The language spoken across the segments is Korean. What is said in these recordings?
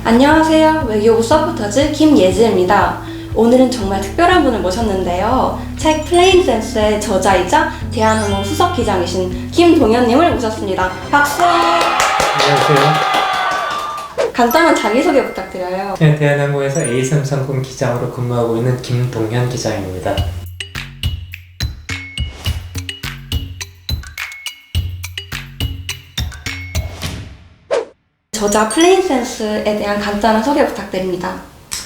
안녕하세요. 외교부 서포터즈 김예지입니다. 오늘은 정말 특별한 분을 모셨는데요. 책 플레인 센스의 저자이자 대한항공 수석기장이신 김동현님을 모셨습니다. 박수! 안녕하세요. 간단한 자기소개 부탁드려요. 네, 대한항공에서 A330 기장으로 근무하고 있는 김동현 기장입니다. 저자 플레인 센스에 대한 간단한 소개 부탁드립니다.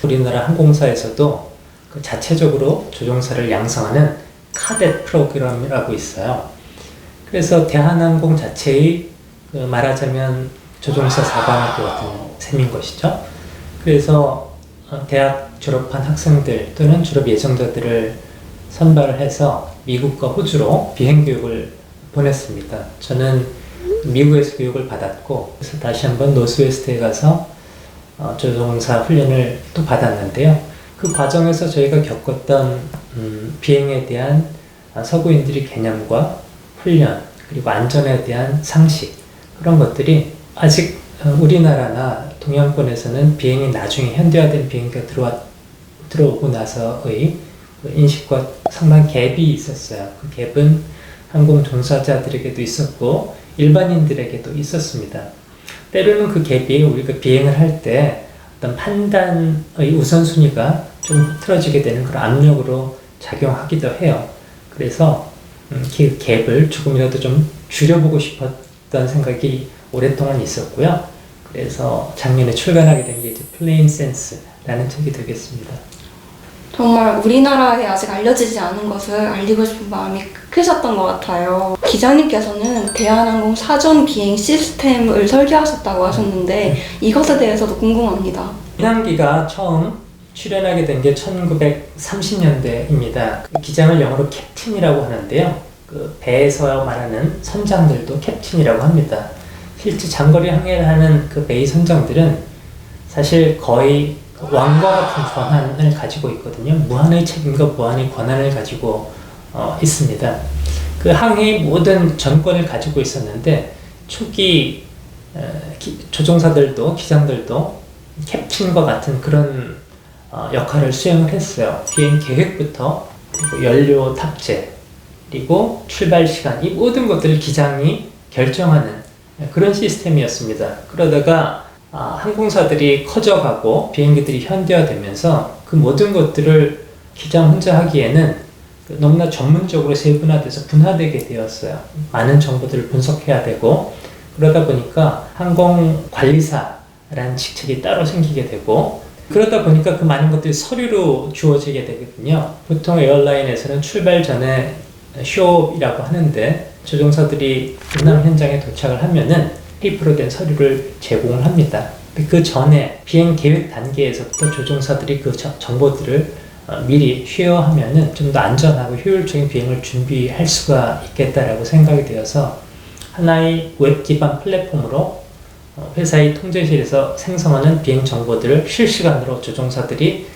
우리나라 항공사에서도 그 자체적으로 조종사를 양성하는 카뎃 프로그램이라고 있어요. 그래서 대한항공 자체의 말하자면 조종사 사관학교 같은 셈인 것이죠. 그래서 대학 졸업한 학생들 또는 졸업 예정자들을 선발을 해서 미국과 호주로 비행교육을 보냈습니다. 저는 미국에서 교육을 받았고, 그래서 다시 한번 노스웨스트에 가서 조종사 훈련을 또 받았는데요. 그 과정에서 저희가 겪었던 비행에 대한 서구인들의 개념과 훈련, 그리고 안전에 대한 상식, 그런 것들이 아직 우리나라나 동양권에서는 비행이 나중에 현대화된 비행기가 들어오고 나서의 인식과 상당한 갭이 있었어요. 그 갭은 항공 종사자들에게도 있었고 일반인들에게도 있었습니다. 때로는 그 갭이 우리가 비행을 할 때 어떤 판단의 우선순위가 좀 틀어지게 되는 그런 압력으로 작용하기도 해요. 그래서 그 갭을 조금이라도 좀 줄여보고 싶었던 생각이 오랫동안 있었고요. 그래서 작년에 출간하게 된 게 이제 플레인 센스라는 책이 되겠습니다. 정말 우리나라에 아직 알려지지 않은 것을 알리고 싶은 마음이 크셨던 것 같아요. 기자님께서는 대한항공 사전 비행 시스템을 설계하셨다고 하셨는데 이것에 대해서도 궁금합니다. 민항기가 처음 출연하게 된 게 1930년대입니다. 그 기장을 영어로 캡틴이라고 하는데요. 그 배에서 말하는 선장들도 캡틴이라고 합니다. 실제 장거리 항해를 하는 그 베이 선장들은 사실 거의 왕과 같은 권한을 가지고 있거든요. 무한의 책임과 무한의 권한을 가지고 있습니다. 그 항해의 모든 전권을 가지고 있었는데 초기 조종사들도 기장들도 캡틴과 같은 그런 역할을 수행을 했어요. 비행 계획부터 그리고 연료 탑재 그리고 출발 시간 이 모든 것들을 기장이 결정하는 그런 시스템이었습니다. 그러다가 항공사들이 커져가고 비행기들이 현대화되면서 그 모든 것들을 기장 혼자 하기에는 너무나 전문적으로 세분화돼서 분화되게 되었어요. 많은 정보들을 분석해야 되고 그러다 보니까 항공관리사라는 직책이 따로 생기게 되고 그러다 보니까 그 많은 것들이 서류로 주어지게 되거든요. 보통 에어라인에서는 출발 전에 쇼업이라고 하는데 조종사들이 운항 현장에 도착을 하면은 테이프로 된 서류를 제공을 합니다. 그 전에 비행 계획 단계에서부터 조종사들이 그 정보들을 미리 쉐어하면은 좀 더 안전하고 효율적인 비행을 준비할 수가 있겠다라고 생각이 되어서 하나의 웹 기반 플랫폼으로 회사의 통제실에서 생성하는 비행 정보들을 실시간으로 조종사들이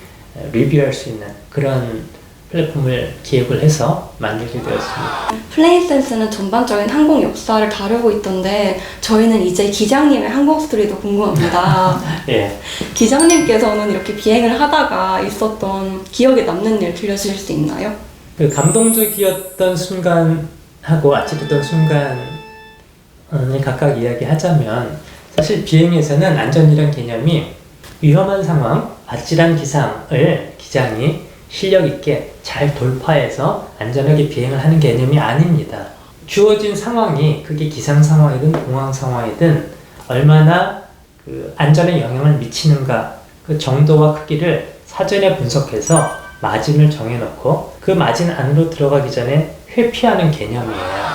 리뷰할 수 있는 그런 플랫폼을 기획을 해서 만들게 되었습니다. 플레인 센스는 전반적인 항공 역사를 다루고 있던데 저희는 이제 기장님의 항공 스토리도 궁금합니다. 예. 기장님께서는 이렇게 비행을 하다가 있었던 기억에 남는 일 들려주실 수 있나요? 그 감동적이었던 순간하고 아찔했던 순간을 각각 이야기하자면 사실 비행에서는 안전이란 개념이 위험한 상황, 아찔한 기상을 기장이 실력 있게 잘 돌파해서 안전하게 비행을 하는 개념이 아닙니다. 주어진 상황이 그게 기상 상황이든 공항 상황이든 얼마나 그 안전에 영향을 미치는가 그 정도와 크기를 사전에 분석해서 마진을 정해놓고 그 마진 안으로 들어가기 전에 회피하는 개념이에요.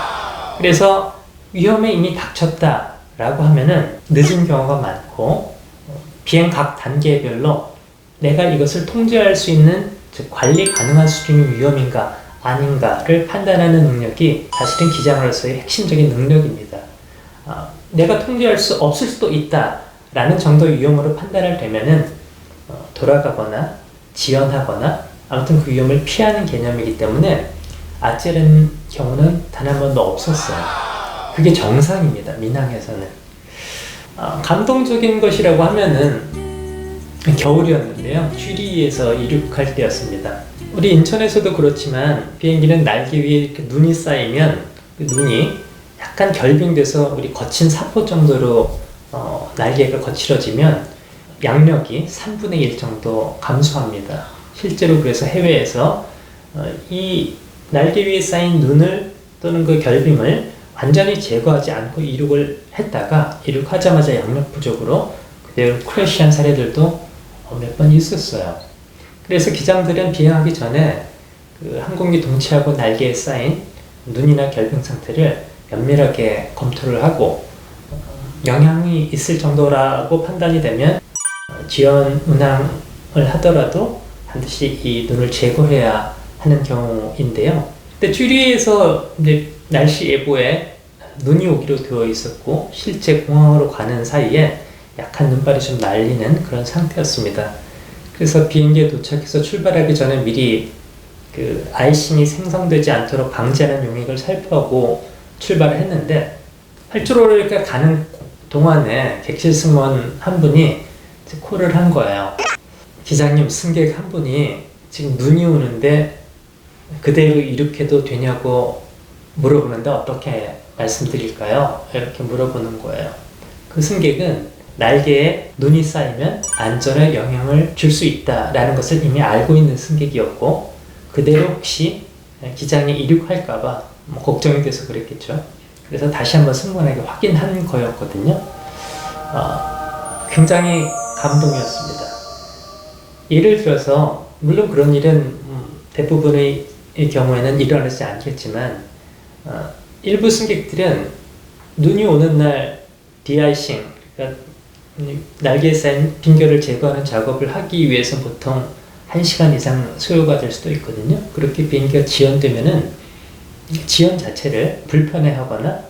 그래서 위험에 이미 닥쳤다라고 하면은 늦은 경우가 많고 비행 각 단계별로 내가 이것을 통제할 수 있는 즉 관리 가능한 수준의 위험인가 아닌가를 판단하는 능력이 사실은 기장으로서의 핵심적인 능력입니다. 내가 통제할 수 없을 수도 있다라는 정도의 위험으로 판단을 되면은 돌아가거나 지연하거나 아무튼 그 위험을 피하는 개념이기 때문에 아찔한 경우는 단 한 번도 없었어요. 그게 정상입니다. 민항에서는. 감동적인 것이라고 하면은 겨울이었는데요. 취리에서 이륙할 때였습니다. 우리 인천에서도 그렇지만 비행기는 날개 위에 이렇게 눈이 쌓이면 그 눈이 약간 결빙돼서 우리 거친 사포 정도로 날개가 거칠어지면 양력이 3분의 1 정도 감소합니다. 실제로 그래서 해외에서 이 날개 위에 쌓인 눈을 또는 그 결빙을 완전히 제거하지 않고 이륙을 했다가 이륙하자마자 양력 부족으로 그대로 크래시한 사례들도 몇 번 있었어요. 그래서 기장들은 비행하기 전에 그 항공기 동체하고 날개에 쌓인 눈이나 결빙 상태를 면밀하게 검토를 하고 영향이 있을 정도라고 판단이 되면 지연 운항을 하더라도 반드시 이 눈을 제거해야 하는 경우인데요. 근데 쥐리에서 이제 날씨 예보에 눈이 오기로 되어 있었고 실제 공항으로 가는 사이에 약한 눈발이 좀 날리는 그런 상태였습니다. 그래서 비행기에 도착해서 출발하기 전에 미리 그 아이싱이 생성되지 않도록 방지하는 용액을 살포하고 출발을 했는데 활주로를 이렇게 가는 동안에 객실 승무원 한 분이 콜을 한 거예요. 기장님, 승객 한 분이 지금 눈이 오는데 그대로 이륙해도 되냐고 물어보는데 어떻게 말씀드릴까요? 이렇게 물어보는 거예요. 그 승객은 날개에 눈이 쌓이면 안전에 영향을 줄 수 있다라는 것을 이미 알고 있는 승객이었고 그대로 혹시 기장이 이륙할까봐 걱정이 돼서 그랬겠죠. 그래서 다시 한번 승무원에게 확인한 거였거든요. 굉장히 감동이었습니다. 예를 들어서 물론 그런 일은 대부분의 경우에는 일어나지 않겠지만 일부 승객들은 눈이 오는 날 디아이싱, 그러니까 날개에 쌓인 빈결을 제거하는 작업을 하기 위해서 보통 1시간 이상 소요가 될 수도 있거든요. 그렇게 비행기가 지연되면은 지연 자체를 불편해하거나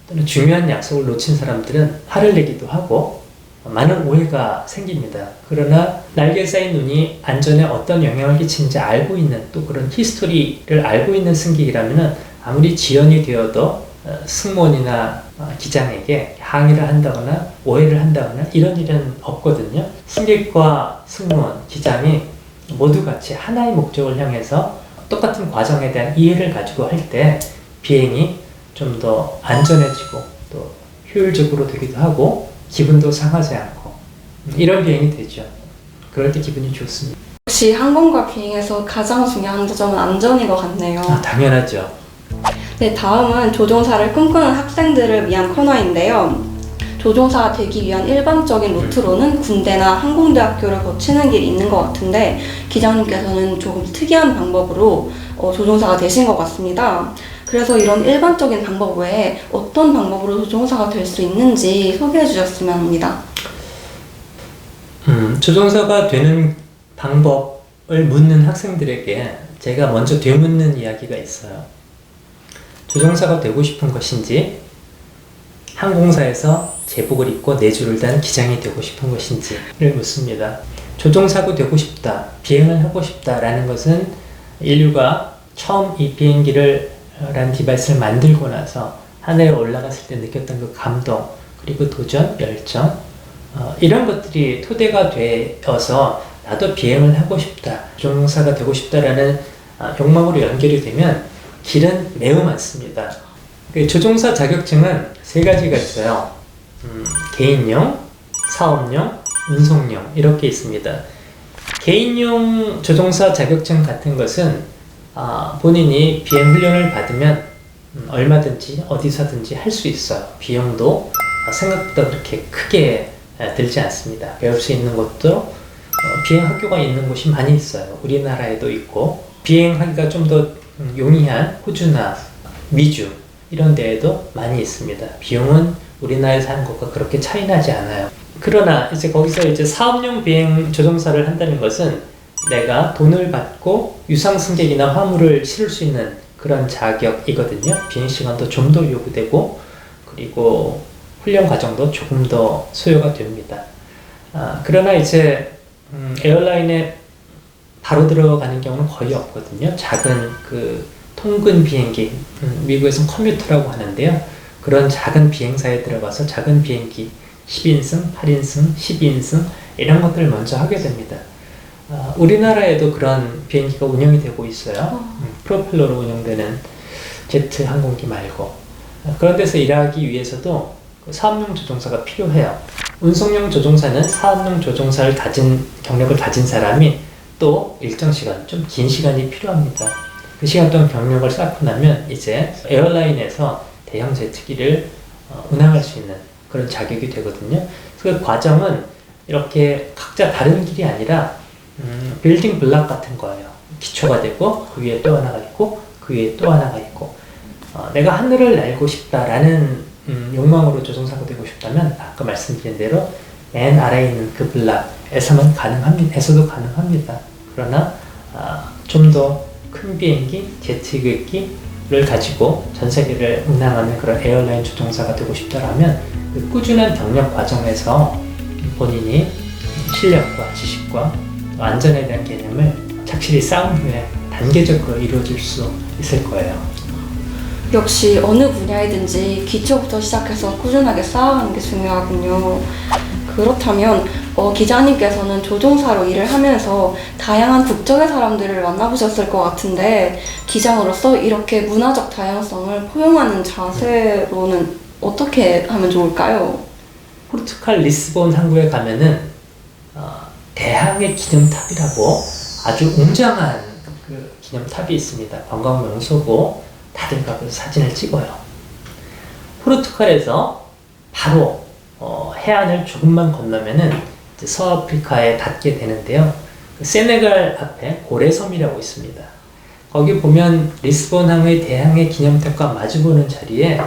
또는 중요한 약속을 놓친 사람들은 화를 내기도 하고 많은 오해가 생깁니다. 그러나 날개에 쌓인 눈이 안전에 어떤 영향을 끼치는지 알고 있는 또 그런 히스토리를 알고 있는 승객이라면 아무리 지연이 되어도 승무원이나 기장에게 항의를 한다거나 오해를 한다거나 이런 일은 없거든요. 승객과 승무원, 기장이 모두 같이 하나의 목적을 향해서 똑같은 과정에 대한 이해를 가지고 할 때 비행이 좀 더 안전해지고 또 효율적으로 되기도 하고 기분도 상하지 않고 이런 비행이 되죠. 그럴 때 기분이 좋습니다. 역시 항공과 비행에서 가장 중요한 점은 안전인 것 같네요. 당연하죠. 네, 다음은 조종사를 꿈꾸는 학생들을 위한 코너인데요. 조종사가 되기 위한 일반적인 루트로는 군대나 항공대학교를 거치는 길이 있는 것 같은데 기장님께서는 조금 특이한 방법으로 조종사가 되신 것 같습니다. 그래서 이런 일반적인 방법 외에 어떤 방법으로 조종사가 될 수 있는지 소개해 주셨으면 합니다. 조종사가 되는 방법을 묻는 학생들에게 제가 먼저 되묻는 이야기가 있어요. 조종사가 되고 싶은 것인지 항공사에서 제복을 입고 내주를 단 기장이 되고 싶은 것인지를 묻습니다. 조종사가 되고 싶다, 비행을 하고 싶다라는 것은 인류가 처음 이 비행기를 라는 디바이스를 만들고 나서 하늘에 올라갔을 때 느꼈던 그 감동 그리고 도전, 열정 이런 것들이 토대가 되어서 나도 비행을 하고 싶다, 조종사가 되고 싶다라는 욕망으로 연결이 되면 길은 매우 많습니다. 조종사 자격증은 3가지가 있어요. 개인용, 사업용, 운송용 이렇게 있습니다. 개인용 조종사 자격증 같은 것은 본인이 비행 훈련을 받으면 얼마든지 어디서든지 할 수 있어요. 비용도 생각보다 그렇게 크게 들지 않습니다. 배울 수 있는 곳도 비행 학교가 있는 곳이 많이 있어요. 우리나라에도 있고 비행하기가 좀 더 용이한 호주나 미주 이런 데에도 많이 있습니다. 비용은 우리나라에서 하는 것과 그렇게 차이 나지 않아요. 그러나 이제 거기서 이제 사업용 비행 조종사를 한다는 것은 내가 돈을 받고 유상 승객이나 화물을 실을 수 있는 그런 자격이거든요. 비행 시간도 좀 더 요구되고 그리고 훈련 과정도 조금 더 소요가 됩니다. 그러나 이제 에어라인에 바로 들어가는 경우는 거의 없거든요. 작은 그 통근 비행기, 미국에서는 커뮤터라고 하는데요. 그런 작은 비행사에 들어가서 작은 비행기 10인승, 8인승, 12인승 이런 것들을 먼저 하게 됩니다. 우리나라에도 그런 비행기가 운영이 되고 있어요. 프로펠러로 운영되는 제트 항공기 말고. 그런 데서 일하기 위해서도 사업용 조종사가 필요해요. 운송용 조종사는 사업용 조종사를 경력을 가진 사람이 또 일정 시간, 좀 긴 시간이 필요합니다. 그 시간 동안 경력을 쌓고 나면 이제 에어라인에서 대형 제트기를 운항할 수 있는 그런 자격이 되거든요. 그 과정은 이렇게 각자 다른 길이 아니라 빌딩 블락 같은 거예요. 기초가 되고 그 위에 또 하나가 있고 그 위에 또 하나가 있고 내가 하늘을 날고 싶다라는 욕망으로 조종사가 되고 싶다면 아까 말씀드린 대로 맨 아래에 있는 그 블락에서도 가능합니다. 그러나 좀 더 큰 비행기, 제트기를 가지고 전 세계를 운항하는 그런 에어라인 조종사가 되고 싶다라면 그 꾸준한 경력 과정에서 본인이 실력과 지식과 안전에 대한 개념을 착실히 쌓은 후에 단계적으로 이루어질 수 있을 거예요. 역시 어느 분야이든지 기초부터 시작해서 꾸준하게 쌓아가는 게 중요하군요. 그렇다면 기자님께서는 조종사로 일을 하면서 다양한 국적의 사람들을 만나보셨을 것 같은데 기장으로서 이렇게 문화적 다양성을 포용하는 자세로는 어떻게 하면 좋을까요? 포르투갈 리스본 항구에 가면은 대항해 기념탑이라고 아주 웅장한 그 기념탑이 있습니다. 관광 명소고 다들 가서 사진을 찍어요. 포르투갈에서 바로 해안을 조금만 건너면은 이제 서아프리카에 닿게 되는데요. 그 세네갈 앞에 고래섬이라고 있습니다. 거기 보면 리스본 항의 대항해 기념탑과 마주보는 자리에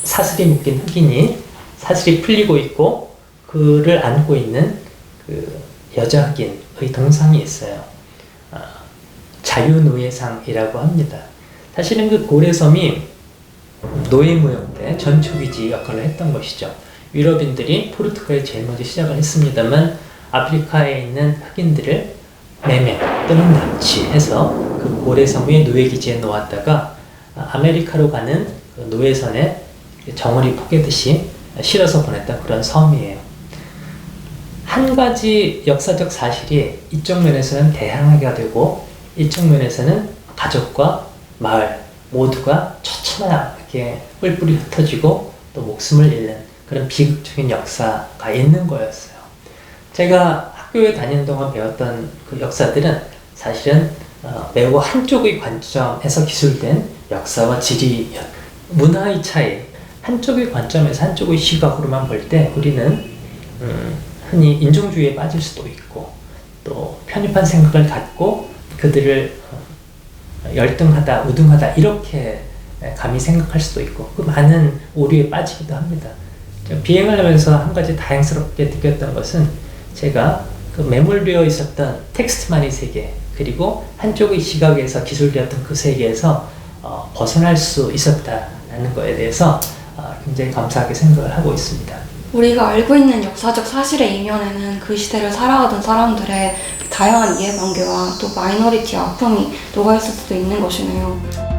사슬이 묶인 흑인이 사슬이 풀리고 있고 그를 안고 있는 그 여자 흑인의 동상이 있어요. 자유노예상이라고 합니다. 사실은 그 고래섬이 노예무역 때 전초기지 역할을 했던 것이죠. 유럽인들이 포르투갈에 제일 먼저 시작을 했습니다만 아프리카에 있는 흑인들을 매매 또는 납치해서 그 고래섬의 노예기지에 놓았다가 아메리카로 가는 그 노예선에 정어리 포개듯이 실어서 보냈던 그런 섬이에요. 한 가지 역사적 사실이 이쪽 면에서는 대항해가 되고 이쪽 면에서는 가족과 마을 모두가 처참하게 뿔뿔이 흩어지고 또 목숨을 잃는 그런 비극적인 역사가 있는 거였어요. 제가 학교에 다니는 동안 배웠던 그 역사들은 사실은 매우 한쪽의 관점에서 기술된 역사와 지리였어요. 문화의 차이, 한쪽의 관점에서 한쪽의 시각으로만 볼 때 우리는 흔히 인종주의에 빠질 수도 있고 또 편협한 생각을 갖고 그들을 열등하다, 우등하다 이렇게 감히 생각할 수도 있고 그 많은 오류에 빠지기도 합니다. 비행을 하면서 한 가지 다행스럽게 느꼈던 것은 제가 그 매몰되어 있었던 텍스트만의 세계 그리고 한쪽의 시각에서 기술되었던 그 세계에서 벗어날 수 있었다는 거에 대해서 굉장히 감사하게 생각을 하고 있습니다. 우리가 알고 있는 역사적 사실의 이면에는 그 시대를 살아가던 사람들의 다양한 이해관계와 또 마이너리티의 아픔이 녹아있을 수도 있는 것이네요.